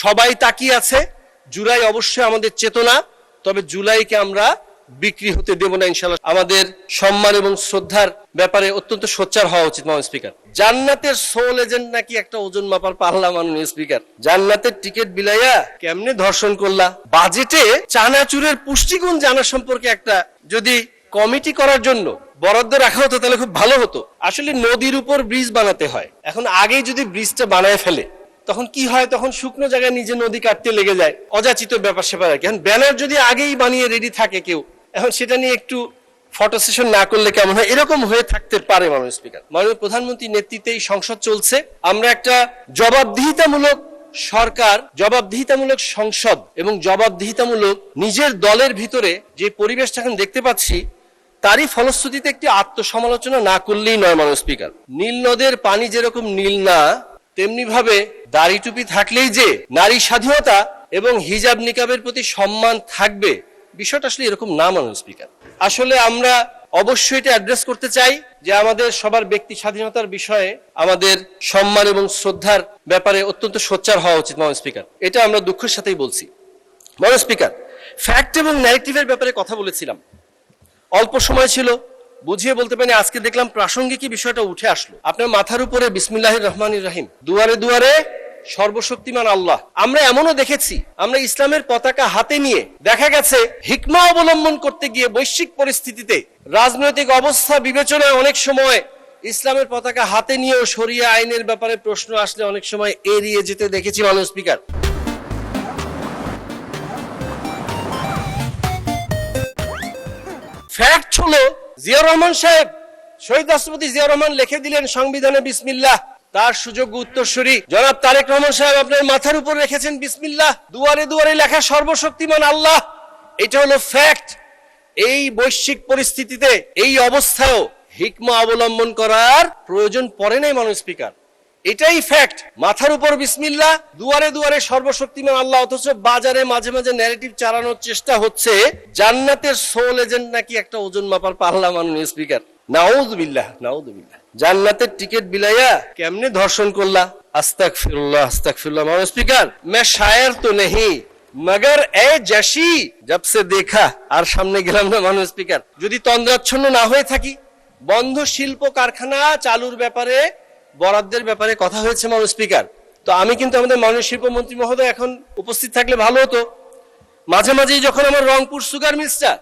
সবাই তাকিয়ে আছে, জুলাই অবশ্যই আমাদের চেতনা, তবে জুলাইকে আমরা বিক্রি হতে দেব না ইনশাআল্লাহ। আমাদের সম্মান এবং শ্রদ্ধার ব্যাপারে অত্যন্ত সোচ্চার হওয়া উচিত মাননীয় স্পিকার। জান্নাতের সোল এজেন্ট নাকি একটা ওজন মাপার পাল্লা মাননীয় স্পিকার। জান্নাতের টিকিট বিলাইয়া কেমনে ধর্ষণ করলা। বাজেটে চানাচুরের পুষ্টিগুণ জানা সম্পর্কে একটা যদি কমিটি করার জন্য বরাদ্দ রাখা হতো তাহলে খুব ভালো হতো। আসলে নদীর উপর ব্রিজ বানাতে হয়, এখন আগেই যদি ব্রিজটা বানায় ফেলে তখন কি হয়, তখন শুকনো জায়গায় নিজে নদী কাটতে লেগে যায়, অযাচিত ব্যাপার স্যাপার আর কি। এখন ব্যানার যদি আগেই বানিয়ে রেডি থাকে কেউ, এখন সেটা নিয়ে একটু ফটো সেশন না করলে কেমন হয়, এরকম হয়ে থাকতে পারে মাননীয় স্পিকার। মাননীয় প্রধানমন্ত্রীর নেতৃত্বে এই সংসদ চলছে, আমরা একটা জবাবদিহিতামূলক সরকার, জবাবদিহিতামূলক সংসদ এবং জবাবদিহিতামূলক নিজের দলের ভিতরে যে পরিবেশটা এখন দেখতে পাচ্ছি, তারই ফলশ্রুতিতে একটি আত্মসমালোচনা না করলেই নয় মাননীয় স্পিকার। নীল নদের পানি যেরকম নীল না, তেমনি ভাবে দাড়ি টুপি থাকলেই যে নারী স্বাধীনতা এবং হিজাব নিকাবের প্রতি সম্মান থাকবে, বিষয়টা আসলে এরকম না মাননীয় স্পিকার। আসলে আমরা অবশ্যই এটা অ্যাড্রেস করতে চাই যে আমাদের সবার ব্যক্তি স্বাধীনতার বিষয়ে আমাদের সম্মান এবং শ্রদ্ধার ব্যাপারে অত্যন্ত সোচ্চার হওয়া উচিত মাননীয় স্পিকার। এটা আমরা দুঃখের সাথেই বলছি মাননীয় স্পিকার। ফ্যাক্ট এবং ন্যারেটিভের ব্যাপারে কথা বলেছিলাম, অল্প সময় ছিল, বুঝিয়ে বলতে পারি। আজকে দেখলাম প্রাসঙ্গিকই বিষয়টা উঠে আসলো। আপনার মাথার উপরে বিসমিল্লাহির রহমানির রহিম, দুয়ারে দুয়ারে সর্বশক্তিমান আল্লাহ। আমরা এমনও দেখেছি, আমরা ইসলামের পতাকা হাতে নিয়ে দেখা গেছে হিকমা অবলম্বন করতে গিয়ে বৈশ্বিক পরিস্থিতিতে রাজনৈতিক অবস্থা বিবেচনায় অনেক সময় ইসলামের পতাকা হাতে নিয়েও শরিয়া আইনের ব্যাপারে প্রশ্ন আসলে অনেক সময় এড়িয়ে যেতে দেখেছি মাননীয় স্পিকার। ফ্যাক্ট হলো জিয়াউর রহমান সাহেব, শহীদ রাষ্ট্রপতি জিয়াউর রহমান লিখে দিলেন সংবিধানে বিসমিল্লাহ, তার সুযোগ্য উত্তরসূরি জনাব তারেক রহমান সাহেব আপনার মাথার উপর রেখেছেন বিসমিল্লাহ, দুয়ারে দুয়ারে লেখা সর্বশক্তিমান আল্লাহ। এটা হলো ফ্যাক্ট। এই বৈশ্বিক পরিস্থিতিতে এই অবস্থায়ও হিকমা অবলম্বন করার প্রয়োজন পড়ে নাই মাননীয় স্পিকার। এটাই ফ্যাক্ট। মাথার উপর বিসমিল্লাহ, দুয়ারে দুয়ারে সর্বশক্তিমান আল্লাহ, অথচ বাজারে মাঝে মাঝে ন্যারেটিভ চালানোর চেষ্টা হচ্ছে জান্নাতের সোল এজেন্ট নাকি একটা ওজন মাপার পাল্লা মাননীয় স্পিকার। নাউযুবিল্লাহ, নাউযুবিল্লাহ। জান্নাতের টিকিট বিলাইয়া কেমনে ধর্ষণ করলা। আস্তাগফিরুল্লাহ, আস্তাগফিরুল্লাহ। মাননীয় স্পিকার, मैं शायर तो नहीं मगर ए जशी जब से देखा। আর সামনে গেলাম না মাননীয় স্পিকার। যদি তন্দ্রাচ্ছন্ন না হয়ে থাকি, বন্ধ শিল্প কারখানা চালুর ব্যাপারে, বরাদ্দের ব্যাপারে কথা হয়েছে মাননীয় স্পিকার। তো আমি কিন্তু আমাদের মাননীয় শিল্পমন্ত্রী মহোদয় এখন উপস্থিত থাকলে ভালো হতো। মাঝে মাঝেই যখন আমার রংপুর সুগার মিলসটা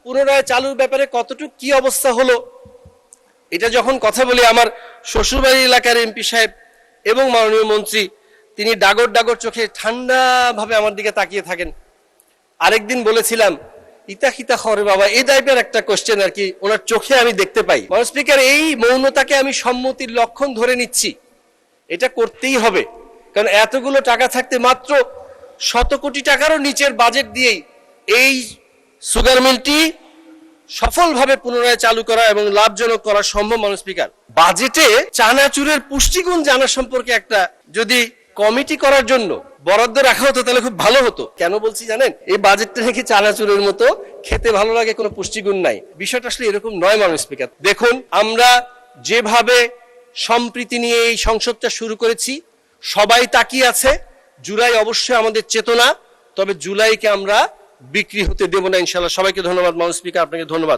পুনরায় চালুর ব্যাপারে কতটুকু কি অবস্থা হলো, এটা যখন কথা বলি, আমার শ্বশুরবাড়ি এলাকার এমপি সাহেব এবং মাননীয় মন্ত্রী তিনি ডাগর ডাগর চোখে ঠান্ডা ভাবে আমার দিকে তাকিয়ে থাকেন। আরেকদিন বলেছিলাম ইতা খিতা খরে বাবা, এই টাইপের একটা কোশ্চেন আর কি ওনার চোখে আমি দেখতে পাই। মাননীয় স্পিকার, এই মৌনতাকে আমি সম্মতির লক্ষণ ধরে নিচ্ছি। এটা করতেই হবে, কারণ এতগুলো টাকা থাকতে মাত্র 100 কোটি টাকারও নিচের বাজেট দিয়েই এই সুগার মিলটি সফলভাবে পুনরায় চালু করা এবং লাভজনক করা সম্ভব মাননীয় স্পিকার। বাজেটে চানাচুরের পুষ্টিগুণ জানা সম্পর্কে একটা যদি কমিটি করার জন্য বরাদ্দ রাখা হতো তাহলে খুব ভালো হতো। কেন বলছি জানেন, এই বাজেটটা নাকি চানাচুরের মতো খেতে ভালো লাগে, কোনো পুষ্টিগুণ নাই। বিষয়টা আসলে এরকম নয় মাননীয় স্পিকার। দেখুন, আমরা যেভাবে সম্প্রীতি নিয়ে এই সংসদটা শুরু করেছি, সবাই তাকিয়ে আছে, জুলাই অবশ্যই আমাদের চেতনা, তবে জুলাইকে আমরা বিক্রি হতে দেব না ইনশাআল্লাহ। সবাইকে ধন্যবাদ মাননীয় স্পিকার, আপনাকে ধন্যবাদ।